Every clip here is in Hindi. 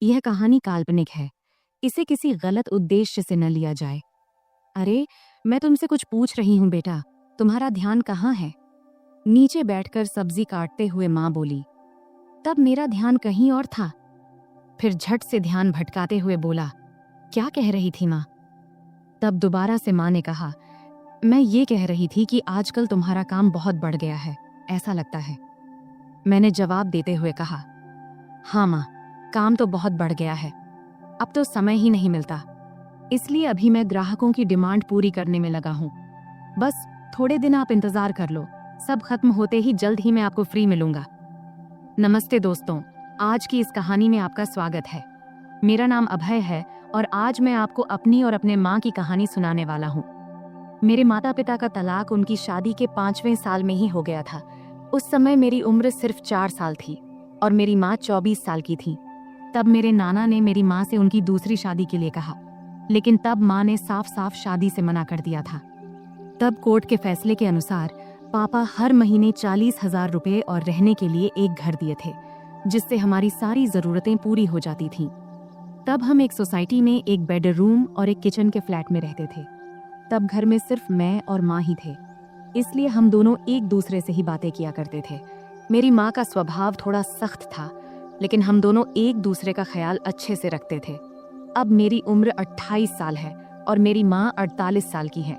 यह कहानी काल्पनिक है। इसे किसी गलत उद्देश्य से न लिया जाए। अरे, मैं तुमसे कुछ पूछ रही हूँ बेटा, तुम्हारा ध्यान कहाँ है? नीचे बैठकर सब्जी काटते हुए माँ बोली। तब मेरा ध्यान कहीं और था। फिर झट से ध्यान भटकाते हुए बोला, क्या कह रही थी माँ? तब दोबारा से माँ ने कहा, मैं ये कह रही थी कि आजकल तुम्हारा काम बहुत बढ़ गया है, ऐसा लगता है। मैंने जवाब देते हुए कहा, हाँ माँ, काम तो बहुत बढ़ गया है। अब तो समय ही नहीं मिलता, इसलिए अभी मैं ग्राहकों की डिमांड पूरी करने में लगा हूँ। बस थोड़े दिन आप इंतजार कर लो, सब खत्म होते ही जल्द ही मैं आपको फ्री मिलूंगा। नमस्ते दोस्तों, आज की इस कहानी में आपका स्वागत है। मेरा नाम अभय है और आज मैं आपको अपनी और अपने माँ की कहानी सुनाने वाला हूँ। मेरे माता पिता का तलाक उनकी शादी के 5वें साल में ही हो गया था। उस समय मेरी उम्र सिर्फ 4 साल थी और मेरी माँ 24 साल की थी। तब मेरे नाना ने मेरी माँ से उनकी दूसरी शादी के लिए कहा, लेकिन तब माँ ने साफ साफ शादी से मना कर दिया था। तब कोर्ट के फैसले के अनुसार पापा हर महीने 40,000 रुपए और रहने के लिए एक घर दिए थे, जिससे हमारी सारी जरूरतें पूरी हो जाती थीं। तब हम एक सोसाइटी में एक बेडरूम और एक किचन के फ्लैट में रहते थे। तब घर में सिर्फ मैं और माँ ही थे, इसलिए हम दोनों एक दूसरे से ही बातें किया करते थे। मेरी माँ का स्वभाव थोड़ा सख्त था, लेकिन हम दोनों एक दूसरे का ख्याल अच्छे से रखते थे। अब मेरी उम्र 28 साल है और मेरी माँ 48 साल की है।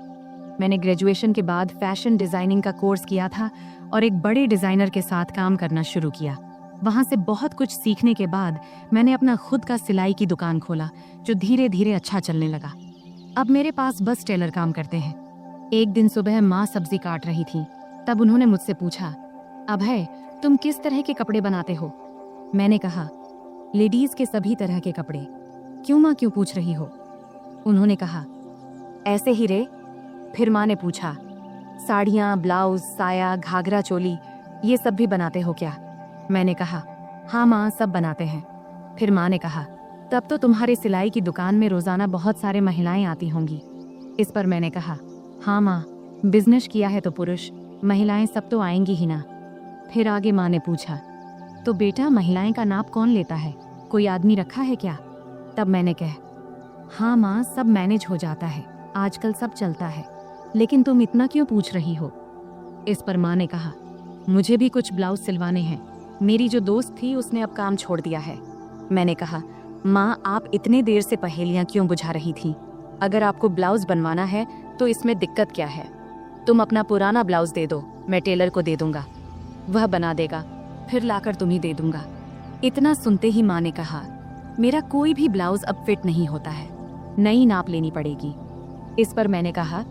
मैंने ग्रेजुएशन के बाद फैशन डिजाइनिंग का कोर्स किया था और एक बड़े डिजाइनर के साथ काम करना शुरू किया। वहाँ से बहुत कुछ सीखने के बाद मैंने अपना खुद का सिलाई की दुकान खोला, जो धीरे धीरे अच्छा चलने लगा। अब मेरे पास बस टेलर काम करते हैं। एक दिन सुबह माँ सब्जी काट रही थी, तब उन्होंने मुझसे पूछा, अभय, तुम किस तरह के कपड़े बनाते हो? मैंने कहा, लेडीज के सभी तरह के कपड़े। क्यों माँ, क्यों पूछ रही हो? उन्होंने कहा, ऐसे ही रे। फिर माँ ने पूछा, साड़ियाँ, ब्लाउज, साया, घाघरा चोली, ये सब भी बनाते हो क्या? मैंने कहा, हाँ माँ, सब बनाते हैं। फिर माँ ने कहा, तब तो तुम्हारे सिलाई की दुकान में रोजाना बहुत सारे महिलाएं आती होंगी। इस पर मैंने कहा, हाँ माँ, बिजनेस किया है तो पुरुष महिलाएं सब तो आएंगी ही ना। फिर आगे माँ ने पूछा, तो बेटा महिलाएं का नाप कौन लेता है, कोई आदमी रखा है क्या? तब मैंने कहा, हाँ माँ, सब मैनेज हो जाता है, आजकल सब चलता है, लेकिन तुम इतना क्यों पूछ रही हो? इस पर माँ ने कहा, मुझे भी कुछ ब्लाउज सिलवाने हैं, मेरी जो दोस्त थी उसने अब काम छोड़ दिया है। मैंने कहा, माँ, आप इतने देर से पहेलियाँ क्यों बुझा रही थी? अगर आपको ब्लाउज बनवाना है तो इसमें दिक्कत क्या है? तुम अपना पुराना ब्लाउज दे दो, मैं टेलर को दे दूंगा, वह बना देगा, फिर लाकर तुम्हें दे दूंगा। इतना सुनते ही माँ ने कहा, मेरा कोई भी ब्लाउज अब फिट नहीं होता है, नई नाप लेनी पड़ेगी। इस पर मैंने कहा,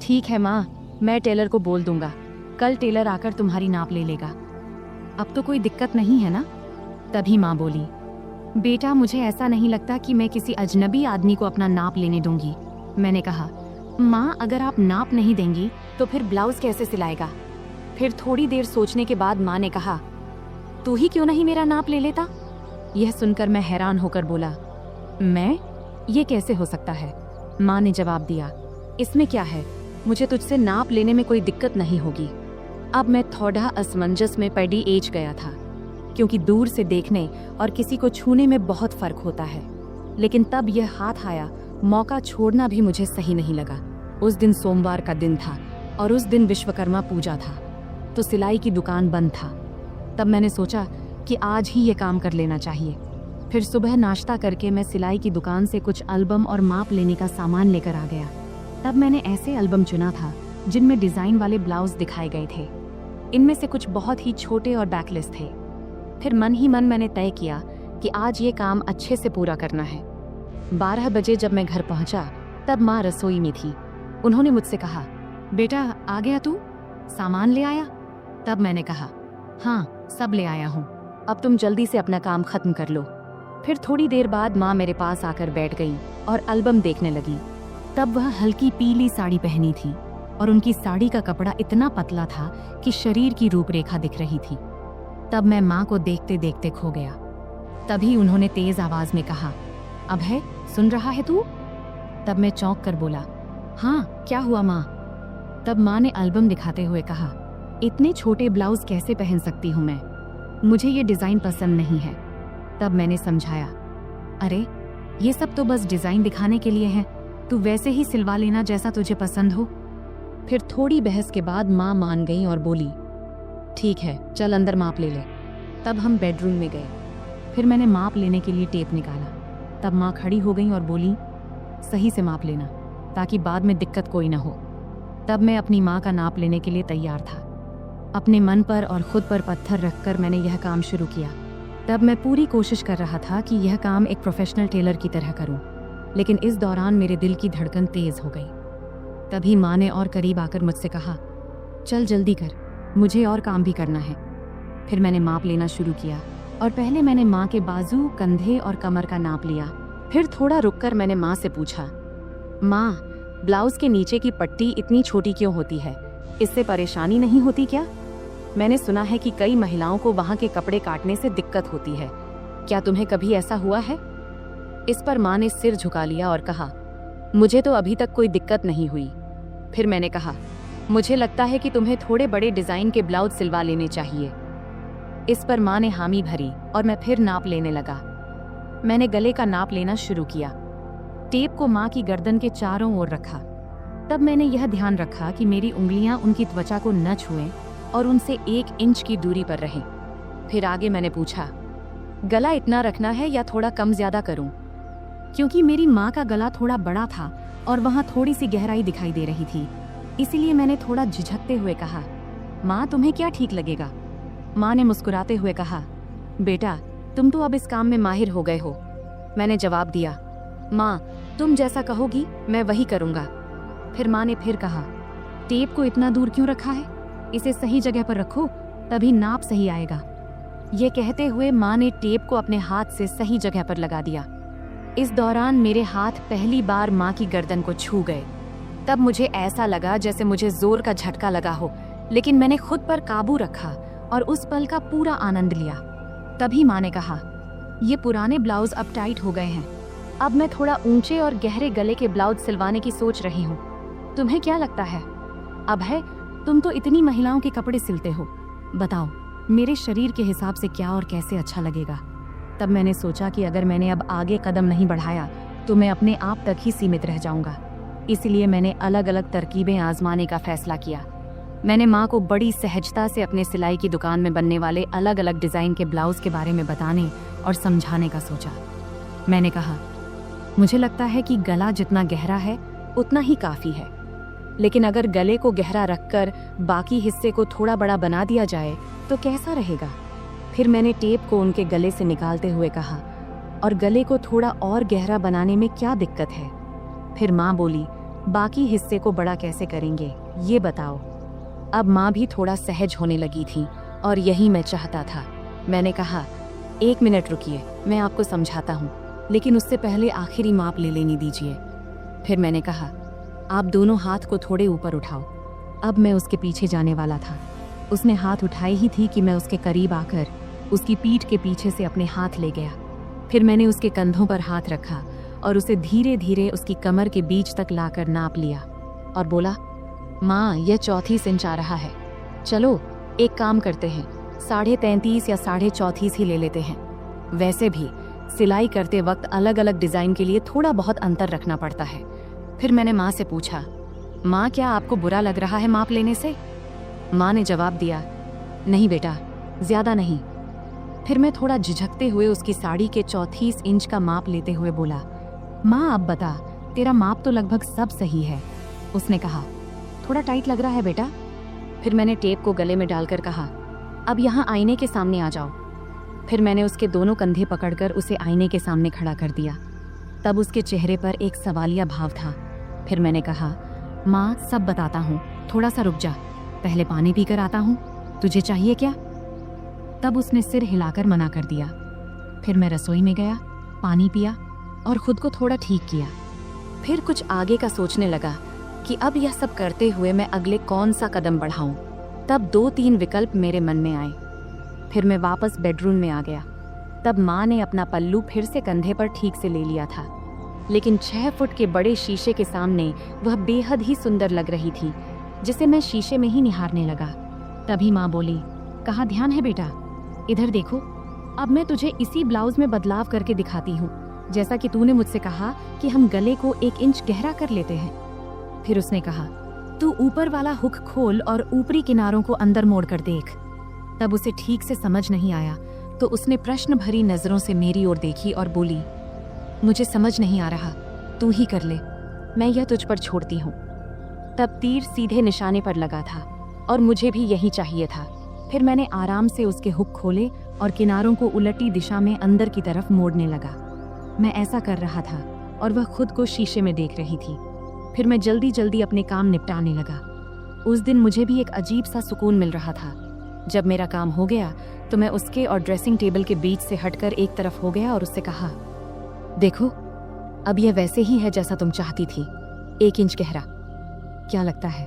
ठीक है माँ, मैं टेलर को बोल दूंगा, कल टेलर आकर तुम्हारी नाप ले लेगा। अब तो कोई दिक्कत नहीं है ना? तभी माँ बोली, बेटा, मुझे ऐसा नहीं लगता कि मैं किसी अजनबी आदमी को अपना नाप लेने दूंगी। मैंने कहा, माँ, अगर आप नाप नहीं देंगी तो फिर ब्लाउज कैसे सिलाएगा? फिर थोड़ी देर सोचने के बाद माँ ने कहा, तू ही क्यों नहीं मेरा नाप ले लेता? यह सुनकर मैं हैरान होकर बोला, मैं? ये कैसे हो सकता है? माँ ने जवाब दिया, इसमें क्या है, मुझे तुझसे नाप लेने में कोई दिक्कत नहीं होगी। अब मैं थोड़ा असमंजस में पड़ी एज गया था, क्योंकि दूर से देखने और किसी को छूने में बहुत फर्क होता है। लेकिन तब यह हाथ आया, मौका छोड़ना भी मुझे सही नहीं लगा। उस दिन सोमवार का दिन था और उस दिन विश्वकर्मा पूजा था, तो सिलाई की दुकान बंद था। तब मैंने सोचा कि आज ही ये काम कर लेना चाहिए। फिर सुबह नाश्ता करके मैं सिलाई की दुकान से कुछ एल्बम और माप लेने का सामान लेकर आ गया। तब मैंने ऐसे एल्बम चुना था जिनमें डिजाइन वाले ब्लाउज दिखाए गए थे। इनमें से कुछ बहुत ही छोटे और बैकलेस थे। फिर मन ही मन मैंने तय किया कि आज ये काम अच्छे से पूरा करना है। 12 बजे जब मैं घर पहुंचा, तब माँ रसोई में थी। उन्होंने मुझसे कहा, बेटा, आ गया तू? सामान ले आया? तब मैंने कहा, हाँ, सब ले आया हूँ, अब तुम जल्दी से अपना काम खत्म कर लो। फिर थोड़ी देर बाद माँ मेरे पास आकर बैठ गई और एल्बम देखने लगी। तब वह हल्की पीली साड़ी पहनी थी और उनकी साड़ी का कपड़ा इतना पतला था कि शरीर की रूपरेखा दिख रही थी। तब मैं माँ को देखते देखते खो गया। तभी उन्होंने तेज आवाज में कहा, अभय, सुन रहा है तू? तब मैं चौंक कर बोला, हाँ, क्या हुआ माँ? तब माँ ने एल्बम दिखाते हुए कहा, इतने छोटे ब्लाउज कैसे पहन सकती हूँ मैं, मुझे ये डिजाइन पसंद नहीं है। तब मैंने समझाया, अरे ये सब तो बस डिजाइन दिखाने के लिए है, तू वैसे ही सिलवा लेना जैसा तुझे पसंद हो। फिर थोड़ी बहस के बाद माँ मान गई और बोली, ठीक है चल अंदर माप ले ले। तब हम बेडरूम में गए। फिर मैंने माप लेने के लिए टेप निकाला। तब माँ खड़ी हो गई और बोली, सही से माप लेना ताकि बाद में दिक्कत कोई ना हो। तब मैं अपनी माँ का नाप लेने के लिए तैयार था। अपने मन पर और खुद पर पत्थर रखकर मैंने यह काम शुरू किया। तब मैं पूरी कोशिश कर रहा था कि यह काम एक प्रोफेशनल टेलर की तरह करूं, लेकिन इस दौरान मेरे दिल की धड़कन तेज हो गई। तभी माँ ने और करीब आकर मुझसे कहा, चल जल्दी कर, मुझे और काम भी करना है। फिर मैंने माप लेना शुरू किया और पहले मैंने माँ के बाजू, कंधे और कमर का नाप लिया। फिर थोड़ा रुककर मैंने माँ से पूछा, माँ ब्लाउज के नीचे की पट्टी इतनी छोटी क्यों होती है? इससे परेशानी नहीं होती क्या? मैंने सुना है कि कई महिलाओं को वहाँ के कपड़े काटने से दिक्कत होती है, क्या तुम्हें कभी ऐसा हुआ है? इस पर माँ ने सिर झुका लिया और कहा, मुझे तो अभी तक कोई दिक्कत नहीं हुई। फिर मैंने कहा, मुझे लगता है कि तुम्हें थोड़े बड़े डिजाइन के ब्लाउज सिलवा लेने चाहिए। इस पर माँ ने हामी भरी और मैं फिर नाप लेने लगा। मैंने गले का नाप लेना शुरू किया। टेप को माँ की गर्दन के चारों ओर रखा। तब मैंने यह ध्यान रखा कि मेरी उंगलियां उनकी त्वचा को न छुएं और उनसे 1 इंच की दूरी पर रहें। फिर आगे मैंने पूछा, गला इतना रखना है या थोड़ा कम ज्यादा करूं? क्योंकि मेरी माँ का गला थोड़ा बड़ा था और वहाँ थोड़ी सी गहराई दिखाई दे रही थी, इसीलिए मैंने थोड़ा झिझकते हुए कहा, माँ तुम्हें क्या ठीक लगेगा? माँ ने मुस्कुराते हुए कहा, बेटा तुम तो अब इस काम में माहिर हो गए हो। मैंने जवाब दिया, माँ तुम जैसा कहोगी मैं वही करूँगा। फिर माँ ने फिर कहा, टेप को इतना दूर क्यों रखा है? इसे सही जगह पर रखो, तभी नाप सही आएगा। ये कहते हुए माँ ने टेप को अपने हाथ से सही जगह पर लगा दिया। इस दौरान मेरे हाथ पहली बार माँ की गर्दन को छू गए। तब मुझे ऐसा लगा जैसे मुझे जोर का झटका लगा हो, लेकिन मैंने खुद पर काबू रखा और उस पल का पूरा आनंद लिया। तभी माँ ने कहा, ये पुराने ब्लाउज अब टाइट हो गए हैं, अब मैं थोड़ा ऊंचे और गहरे गले के ब्लाउज सिलवाने की सोच रही हूँ। तुम्हें क्या लगता है? अब है, तुम तो इतनी महिलाओं के कपड़े सिलते हो, बताओ मेरे शरीर के हिसाब से क्या और कैसे अच्छा लगेगा। तब मैंने सोचा कि अगर मैंने अब आगे कदम नहीं बढ़ाया तो मैं अपने आप तक ही सीमित रह जाऊंगा। इसलिए मैंने अलग अलग तरकीबें आजमाने का फैसला किया। मैंने माँ को बड़ी सहजता से अपने सिलाई की दुकान में बनने वाले अलग अलग डिज़ाइन के ब्लाउज के बारे में बताने और समझाने का सोचा। मैंने कहा, मुझे लगता है कि गला जितना गहरा है उतना ही काफ़ी है, लेकिन अगर गले को गहरा रखकर बाकी हिस्से को थोड़ा बड़ा बना दिया जाए तो कैसा रहेगा? फिर मैंने टेप को उनके गले से निकालते हुए कहा, और गले को थोड़ा और गहरा बनाने में क्या दिक्कत है? फिर माँ बोली, बाकी हिस्से को बड़ा कैसे करेंगे ये बताओ। अब माँ भी थोड़ा सहज होने लगी थी और यही मैं चाहता था। मैंने कहा, 1 मिनट रुकिए, मैं आपको समझाता हूँ, लेकिन उससे पहले आखिरी माप ले लेनी दीजिए। फिर मैंने कहा, आप दोनों हाथ को थोड़े ऊपर उठाओ। अब मैं उसके पीछे जाने वाला था। उसने हाथ उठाए ही थी कि मैं उसके करीब आकर उसकी पीठ के पीछे से अपने हाथ ले गया। फिर मैंने उसके कंधों पर हाथ रखा और उसे धीरे धीरे उसकी कमर के बीच तक लाकर नाप लिया और बोला, माँ यह 34 इंच आ रहा है। चलो एक काम करते हैं, 33.5 या 34.5 ही ले लेते हैं। वैसे भी सिलाई करते वक्त अलग अलग डिज़ाइन के लिए थोड़ा बहुत अंतर रखना पड़ता है। फिर मैंने माँ से पूछा, माँ क्या आपको बुरा लग रहा है माप लेने से? माँ ने जवाब दिया, नहीं बेटा, ज़्यादा नहीं। फिर मैं थोड़ा झिझकते हुए उसकी साड़ी के 34 इंच का माप लेते हुए बोला, माँ अब बता, तेरा माप तो लगभग सब सही है। उसने कहा, थोड़ा टाइट लग रहा है बेटा। फिर मैंने टेप को गले में डालकर कहा, अब यहाँ आईने के सामने आ जाओ। फिर मैंने उसके दोनों कंधे पकड़कर उसे आईने के सामने खड़ा कर दिया। तब उसके चेहरे पर एक सवालिया भाव था। फिर मैंने कहा, माँ सब बताता हूँ, थोड़ा सा रुक जा, पहले पानी पीकर आता हूँ, तुझे चाहिए क्या? तब उसने सिर हिलाकर मना कर दिया। फिर मैं रसोई में गया, पानी पिया और खुद को थोड़ा ठीक किया। फिर कुछ आगे का सोचने लगा कि अब यह सब करते हुए मैं अगले कौन सा कदम बढ़ाऊं। तब 2-3 विकल्प मेरे मन में आए। फिर मैं वापस बेडरूम में आ गया। तब माँ ने अपना पल्लू फिर से कंधे पर ठीक से ले लिया था, लेकिन 6 फुट के बड़े शीशे के सामने वह बेहद ही सुंदर लग रही थी, जिसे मैं शीशे में ही निहारने लगा। तभी माँ बोली, कहाँ ध्यान है बेटा, इधर देखो, अब मैं तुझे इसी ब्लाउज में बदलाव करके दिखाती हूँ। जैसा कि तूने मुझसे कहा कि हम गले को 1 इंच गहरा कर लेते हैं। फिर उसने कहा, तू ऊपर वाला हुक खोल और ऊपरी किनारों को अंदर मोड़ कर देख। तब उसे ठीक से समझ नहीं आया तो उसने प्रश्न भरी नजरों से मेरी ओर देखी और बोली, मुझे समझ नहीं आ रहा, तू ही कर ले, मैं यह तुझ पर छोड़ती हूँ। तब तीर सीधे निशाने पर लगा था और मुझे भी यही चाहिए था। फिर मैंने आराम से उसके हुक खोले और किनारों को उलटी दिशा में अंदर की तरफ मोड़ने लगा। मैं ऐसा कर रहा था और वह खुद को शीशे में देख रही थी। फिर मैं जल्दी जल्दी अपने काम निपटाने लगा। उस दिन मुझे भी एक अजीब सा सुकून मिल रहा था। जब मेरा काम हो गया तो मैं उसके और ड्रेसिंग टेबल के बीच से हटकर एक तरफ हो गया और उससे कहा, देखो, अब यह वैसे ही है जैसा तुम चाहती थी, 1 इंच गहरा। क्या लगता है,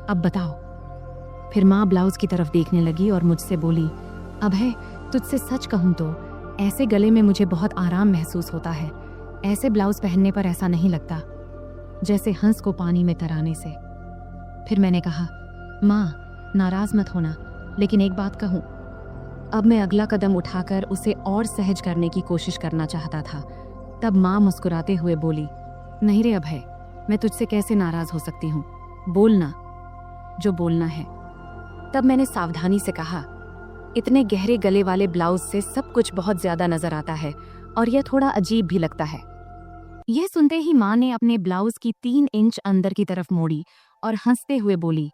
अब बताओ। फिर माँ ब्लाउज की तरफ देखने लगी और मुझसे बोली, अभय, तुझसे सच कहूँ तो ऐसे गले में मुझे बहुत आराम महसूस होता है। ऐसे ब्लाउज पहनने पर ऐसा नहीं लगता जैसे हंस को पानी में तराने से। फिर मैंने कहा, माँ नाराज मत होना, लेकिन एक बात कहूँ। अब मैं अगला कदम उठाकर उसे और सहज करने की कोशिश करना चाहता था। तब माँ मुस्कुराते हुए बोली, नहीं रे अभय, मैं तुझसे कैसे नाराज हो सकती हूँ, बोलना जो बोलना है। तब मैंने सावधानी से कहा, इतने गहरे गले वाले ब्लाउज से सब कुछ बहुत ज्यादा नजर आता है और यह थोड़ा अजीब भी लगता है। यह सुनते ही माँ ने अपने ब्लाउज की 3 इंच अंदर की तरफ मोड़ी और हंसते हुए बोली,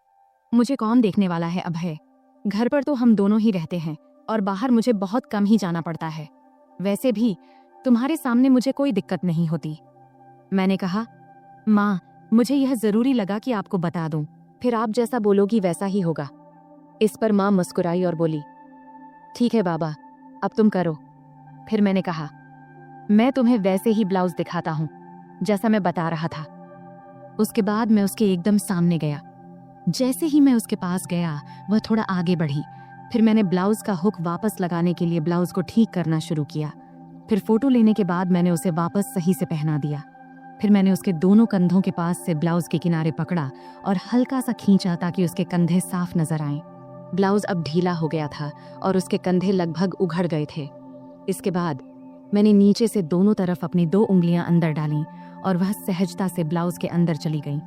मुझे कौन देखने वाला है अभय, घर पर तो हम दोनों ही रहते हैं और बाहर मुझे बहुत कम ही जाना पड़ता है। वैसे भी तुम्हारे सामने मुझे कोई दिक्कत नहीं होती। मैंने कहा, माँ, मुझे यह जरूरी लगा कि आपको बता दूं, फिर आप जैसा बोलोगी वैसा ही होगा। इस पर माँ मुस्कुराई और बोली, ठीक है बाबा, अब तुम करो। फिर मैंने कहा, मैं तुम्हें वैसे ही ब्लाउज दिखाता हूँ जैसा मैं बता रहा था। उसके बाद मैं उसके एकदम सामने गया। जैसे ही मैं उसके पास गया, वह थोड़ा आगे बढ़ी। फिर मैंने ब्लाउज का हुक वापस लगाने के लिए ब्लाउज को ठीक करना शुरू किया। फिर फोटो लेने के बाद मैंने उसे वापस सही से पहना दिया। फिर मैंने उसके दोनों कंधों के पास से ब्लाउज के किनारे पकड़ा और हल्का सा खींचा ताकि उसके कंधे साफ नजर आएं। ब्लाउज अब ढीला हो गया था और उसके कंधे लगभग उघड़ गए थे। इसके बाद मैंने नीचे से दोनों तरफ अपनी 2 उंगलियां अंदर डालीं और वह सहजता से ब्लाउज के अंदर चली गई।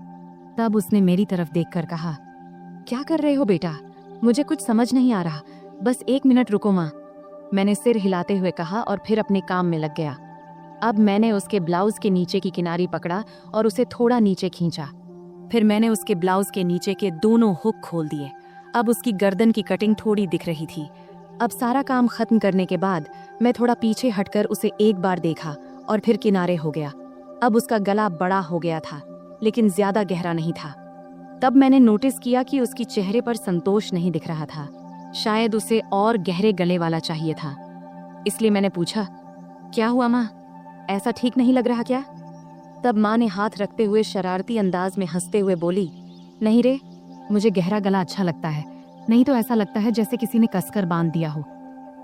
तब उसने मेरी तरफ देखकर कहा, क्या कर रहे हो बेटा, मुझे कुछ समझ नहीं आ रहा, बस 1 मिनट रुको माँ। मैंने सिर हिलाते हुए कहा और फिर अपने काम में लग गया। अब मैंने उसके ब्लाउज के नीचे की किनारी पकड़ा और उसे थोड़ा नीचे खींचा। फिर मैंने उसके ब्लाउज के नीचे के दोनों हुक खोल दिए। अब उसकी गर्दन की कटिंग थोड़ी दिख रही थी। अब सारा काम खत्म करने के बाद मैं थोड़ा पीछे हटकर उसे एक बार देखा और फिर किनारे हो गया। अब उसका गला बड़ा हो गया था, लेकिन ज्यादा गहरा नहीं था। तब मैंने नोटिस किया कि उसकी चेहरे पर संतोष नहीं दिख रहा था। शायद उसे और गहरे गले वाला चाहिए था। इसलिए मैंने पूछा, क्या हुआ माँ, ऐसा ठीक नहीं लग रहा क्या? तब माँ ने हाथ रखते हुए शरारती अंदाज में हंसते हुए बोली, नहीं रे, मुझे गहरा गला अच्छा लगता है, नहीं तो ऐसा लगता है जैसे किसी ने कसकर बांध दिया हो।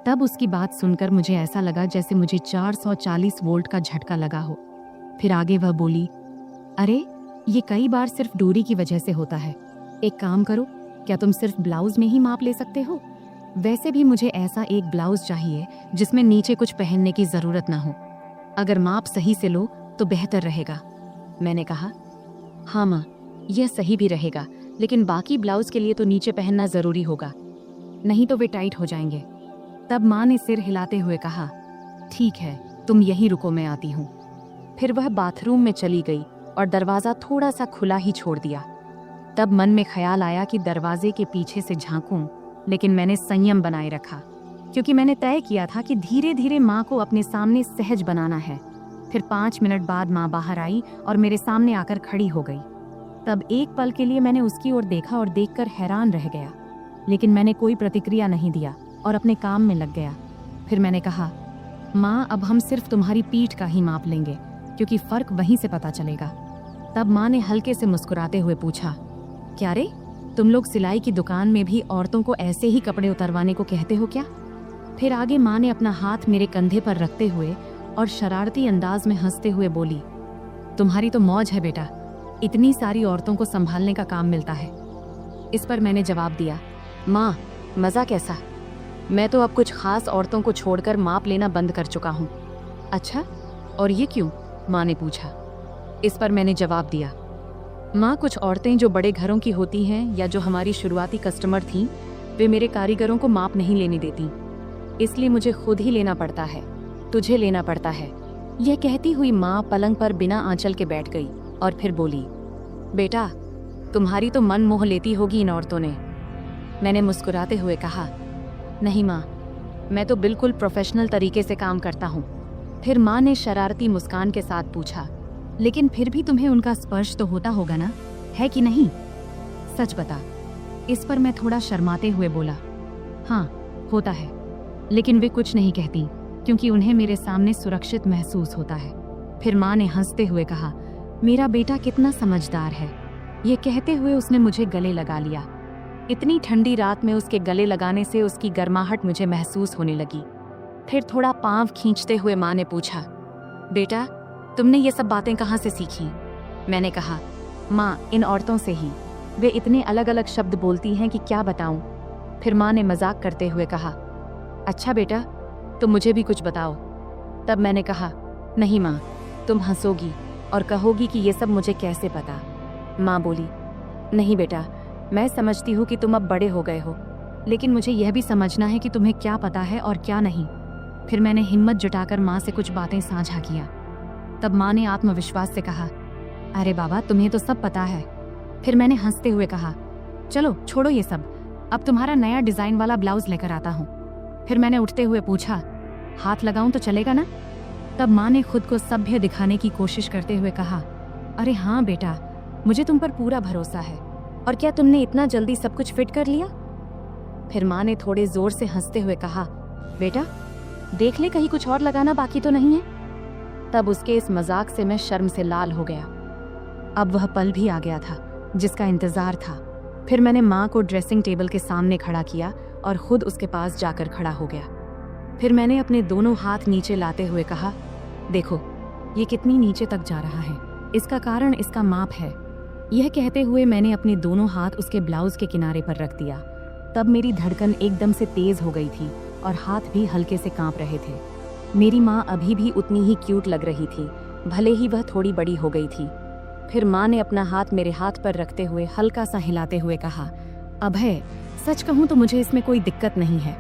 तब उसकी बात सुनकर मुझे ऐसा लगा जैसे मुझे 440 वोल्ट का झटका लगा हो। फिर आगे वह बोली, अरे ये कई बार सिर्फ दूरी की वजह से होता है। एक काम करो, क्या तुम सिर्फ ब्लाउज में ही माप ले सकते हो? वैसे भी मुझे ऐसा एक ब्लाउज चाहिए जिसमें नीचे कुछ पहनने की जरूरत ना हो। अगर माप सही से लो तो बेहतर रहेगा। मैंने कहा, हाँ माँ, यह सही भी रहेगा, लेकिन बाकी ब्लाउज के लिए तो नीचे पहनना जरूरी होगा, नहीं तो वे टाइट हो जाएंगे। तब माँ ने सिर हिलाते हुए कहा, ठीक है, तुम यहीं रुको, मैं आती हूँ। फिर वह बाथरूम में चली गई और दरवाजा थोड़ा सा खुला ही छोड़ दिया। तब मन में ख्याल आया कि दरवाजे के पीछे से झांकूं, लेकिन मैंने संयम बनाए रखा, क्योंकि मैंने तय किया था कि धीरे धीरे माँ को अपने सामने सहज बनाना है। फिर 5 मिनट बाद माँ बाहर आई और मेरे सामने आकर खड़ी हो गई। तब एक पल के लिए मैंने उसकी ओर देखा और देखकर हैरान रह गया, लेकिन मैंने कोई प्रतिक्रिया नहीं दिया और अपने काम में लग गया। फिर मैंने कहा, माँ, अब हम सिर्फ तुम्हारी पीठ का ही माप लेंगे, क्योंकि फर्क वहीं से पता चलेगा। तब माँ ने हल्के से मुस्कुराते हुए पूछा, क्या रे, तुम लोग सिलाई की दुकान में भी औरतों को ऐसे ही कपड़े उतरवाने को कहते हो क्या? फिर आगे माँ ने अपना हाथ मेरे कंधे पर रखते हुए और शरारती अंदाज में हंसते हुए बोली, तुम्हारी तो मौज है बेटा, इतनी सारी औरतों को संभालने का काम मिलता है। इस पर मैंने जवाब दिया, माँ, मज़ा कैसा? मैं तो अब कुछ खास औरतों को छोड़कर माप लेना बंद कर चुका हूँ। अच्छा, और ये क्यों? माँ ने पूछा। इस पर मैंने जवाब दिया, माँ, कुछ औरतें जो बड़े घरों की होती हैं या जो हमारी शुरुआती कस्टमर थीं, वे मेरे कारीगरों को माप नहीं लेने देती, इसलिए मुझे खुद ही लेना पड़ता है, तुझे लेना पड़ता है। यह कहती हुई माँ पलंग पर बिना आंचल के बैठ गई और फिर बोली, बेटा, तुम्हारी तो मन मोह लेती होगी इन औरतों ने। मैंने मुस्कुराते हुए कहा, नहीं माँ, मैं तो बिल्कुल प्रोफेशनल तरीके से काम करता हूँ। फिर माँ ने शरारती मुस्कान के साथ पूछा, लेकिन फिर भी तुम्हें उनका स्पर्श तो होता होगा ना, है कि नहीं? सच बता। इस पर मैं थोड़ा शर्माते हुए बोला, हाँ, होता है, लेकिन वे कुछ नहीं कहती क्योंकि उन्हें मेरे सामने सुरक्षित महसूस होता है। फिर माँ ने हंसते हुए कहा, मेरा बेटा कितना समझदार है। ये कहते हुए उसने मुझे गले लगा लिया। इतनी ठंडी रात में उसके गले लगाने से उसकी गर्माहट मुझे महसूस होने लगी। फिर थोड़ा पांव खींचते हुए माँ ने पूछा, बेटा, तुमने ये सब बातें कहाँ से सीखी? मैंने कहा, माँ, इन औरतों से ही। वे इतने अलग अलग शब्द बोलती हैं कि क्या बताऊं। फिर माँ ने मजाक करते हुए कहा, अच्छा बेटा, तुम मुझे भी कुछ बताओ। तब मैंने कहा, नहीं माँ, तुम हंसोगी और कहोगी कि ये सब मुझे कैसे पता। माँ बोली, नहीं बेटा, मैं समझती हूँ कि तुम अब बड़े हो गए हो, लेकिन मुझे यह भी समझना है कि तुम्हें क्या पता है और क्या नहीं। फिर मैंने हिम्मत जुटाकर माँ से कुछ बातें साझा किया। तब माँ ने आत्मविश्वास से कहा, अरे बाबा, तुम्हें तो सब पता है। फिर मैंने हंसते हुए कहा, चलो छोड़ो ये सब, अब तुम्हारा नया डिजाइन वाला ब्लाउज लेकर आता हूँ। फिर मैंने उठते हुए पूछा, हाथ लगाऊं तो चलेगा ना? तब माँ ने खुद को सभ्य दिखाने की कोशिश करते हुए कहा, अरे हाँ बेटा, मुझे तुम पर पूरा भरोसा है। और क्या तुमने इतना जल्दी सब कुछ फिट कर लिया? फिर माँ ने थोड़े जोर से हंसते हुए कहा, बेटा देख ले, कहीं कुछ और लगाना बाकी तो नहीं है। तब उसके इस मजाक से मैं शर्म से लाल हो गया। अब वह पल भी आ गया था जिसका इंतजार था। फिर मैंने माँ को ड्रेसिंग टेबल के सामने खड़ा किया और खुद उसके पास जाकर खड़ा हो गया। फिर मैंने अपने दोनों हाथ नीचे लाते हुए कहा, देखो ये कितनी नीचे तक जा रहा है, इसका कारण इसका माप है। यह कहते हुए मैंने अपने दोनों हाथ उसके ब्लाउज के किनारे पर रख दिया। तब मेरी धड़कन एकदम से तेज हो गई थी और हाथ भी हल्के से कांप रहे थे। मेरी माँ अभी भी उतनी ही क्यूट लग रही थी, भले ही वह थोड़ी बड़ी हो गई थी। फिर माँ ने अपना हाथ मेरे हाथ पर रखते हुए हल्का सा हिलाते हुए कहा, अभय, सच कहूँ तो मुझे इसमें कोई दिक्कत नहीं है।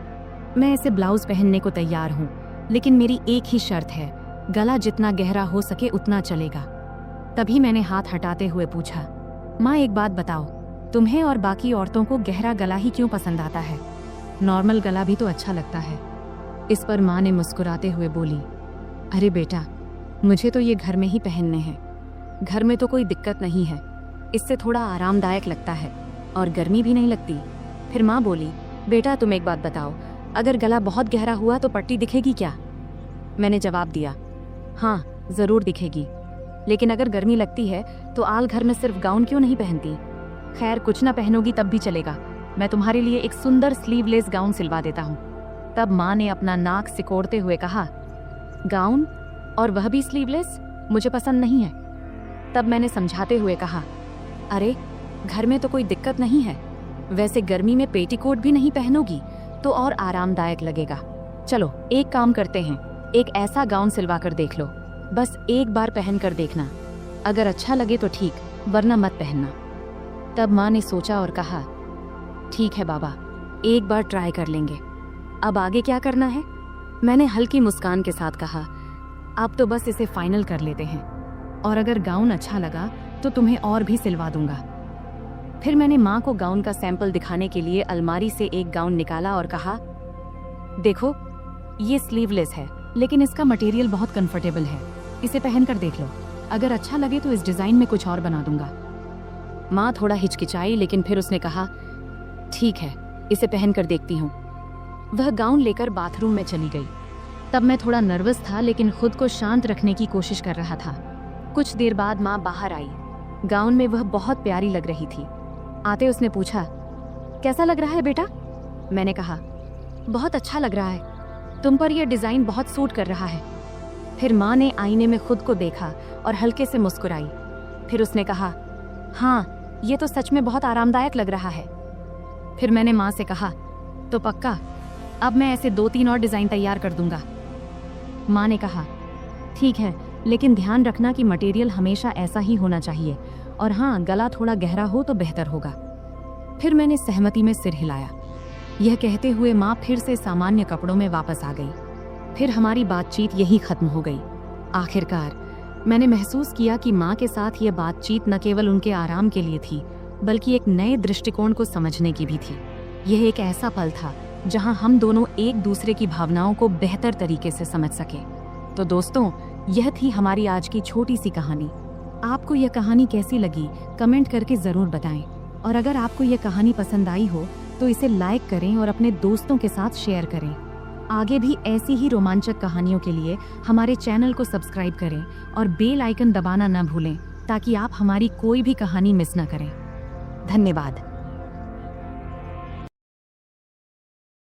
मैं ऐसे ब्लाउज पहनने को तैयार हूँ, लेकिन मेरी एक ही शर्त है, गला जितना गहरा हो सके उतना चलेगा। तभी मैंने हाथ हटाते हुए पूछा, माँ एक बात बताओ, तुम्हें और बाकी औरतों को गहरा गला ही क्यों पसंद आता है? नॉर्मल गला भी तो अच्छा लगता है। इस पर माँ ने मुस्कुराते हुए बोली, अरे बेटा, मुझे तो ये घर में ही पहनने हैं। घर में तो कोई दिक्कत नहीं है, इससे थोड़ा आरामदायक लगता है और गर्मी भी नहीं लगती। फिर माँ बोली, बेटा तुम एक बात बताओ, अगर गला बहुत गहरा हुआ तो पट्टी दिखेगी क्या? मैंने जवाब दिया, हाँ जरूर दिखेगी, लेकिन अगर गर्मी लगती है तो आल घर में सिर्फ गाउन क्यों नहीं पहनती? खैर कुछ ना पहनोगी तब भी चलेगा, मैं तुम्हारे लिए एक सुंदर स्लीवलेस गाउन सिलवा देता हूँ। तब माँ ने अपना नाक सिकोड़ते हुए कहा, गाउन और वह भी स्लीवलेस? मुझे पसंद नहीं है। तब मैंने समझाते हुए कहा, अरे घर में तो कोई दिक्कत नहीं है, वैसे गर्मी में पेटीकोट भी नहीं पहनोगी तो और आरामदायक लगेगा। चलो एक काम करते हैं, एक ऐसा गाउन सिलवा कर देख लो, बस एक बार पहन कर देखना, अगर अच्छा लगे तो ठीक, वरना मत पहनना। तब माँ ने सोचा और कहा, ठीक है बाबा, एक बार ट्राई कर लेंगे, अब आगे क्या करना है? मैंने हल्की मुस्कान के साथ कहा, अब तो बस इसे फाइनल कर लेते हैं, और अगर गाउन अच्छा लगा तो तुम्हें और भी सिलवा दूंगा। फिर मैंने माँ को गाउन का सैंपल दिखाने के लिए अलमारी से एक गाउन निकाला और कहा, देखो ये स्लीवलेस है, लेकिन इसका मटेरियल बहुत कंफर्टेबल है, इसे पहन कर देख लो, अगर अच्छा लगे तो इस डिजाइन में कुछ और बना दूंगा। माँ थोड़ा हिचकिचाई, लेकिन फिर उसने कहा, ठीक है, इसे पहन कर देखती हूँ। वह गाउन लेकर बाथरूम में चली गई। तब मैं थोड़ा नर्वस था, लेकिन खुद को शांत रखने की कोशिश कर रहा था। कुछ देर बाद माँ बाहर आई। गाउन में वह बहुत प्यारी लग रही थी। आते उसने पूछा, कैसा लग रहा है बेटा? मैंने कहा, बहुत अच्छा लग रहा है, तुम पर यह डिजाइन बहुत सूट कर रहा है। फिर माँ ने आईने में खुद को देखा और हल्के से मुस्कुराई। फिर उसने कहा, हाँ ये तो सच में बहुत आरामदायक लग रहा है। फिर मैंने माँ से कहा, तो पक्का, अब मैं ऐसे 2-3 और डिजाइन तैयार कर दूंगा। माँ ने कहा, ठीक है, लेकिन ध्यान रखना कि मटेरियल हमेशा ऐसा ही होना चाहिए, और हाँ, गला थोड़ा गहरा हो तो बेहतर होगा। फिर मैंने सहमति में सिर हिलाया। यह कहते हुए माँ फिर से सामान्य कपड़ों में वापस आ गई। फिर हमारी बातचीत यही खत्म हो गई। आखिरकार मैंने महसूस किया कि माँ के साथ यह बातचीत न केवल उनके आराम के लिए थी, बल्कि एक नए दृष्टिकोण को समझने की भी थी। यह एक ऐसा पल था जहां हम दोनों एक दूसरे की भावनाओं को बेहतर तरीके से समझ सके। तो दोस्तों, यह थी हमारी आज की छोटी सी कहानी। आपको यह कहानी कैसी लगी कमेंट करके ज़रूर बताएं, और अगर आपको यह कहानी पसंद आई हो तो इसे लाइक करें और अपने दोस्तों के साथ शेयर करें। आगे भी ऐसी ही रोमांचक कहानियों के लिए हमारे चैनल को सब्सक्राइब करें और बेल आइकन दबाना न भूलें, ताकि आप हमारी कोई भी कहानी मिस न करें। धन्यवाद।